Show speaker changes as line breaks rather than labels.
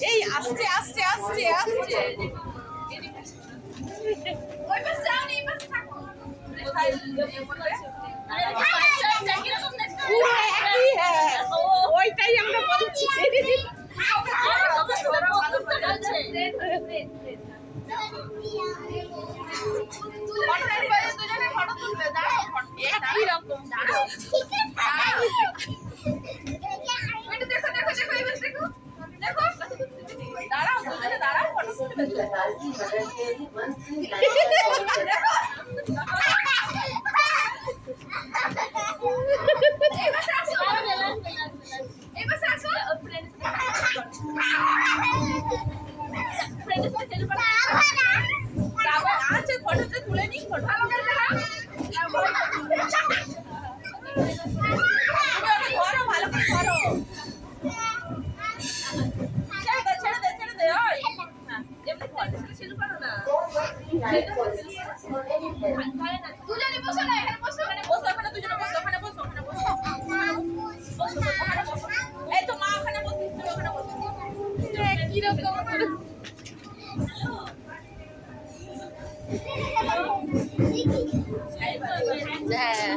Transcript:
এই আস্তে আস্তে আস্তে আস্তে ওইটাই আমরা বলছি। একই রকম ফটোটা তুলে নিই ভালো করে ধরো ছেড়ে দে ওই এমনি ফটো শুরু করো না দুজনে বসো না এখানে বসো ওখানে দুজনে বসো ওখানে বসো এই তো মা ওখানে বসো তুমি ওখানে বসো কি রকম হ্যাঁ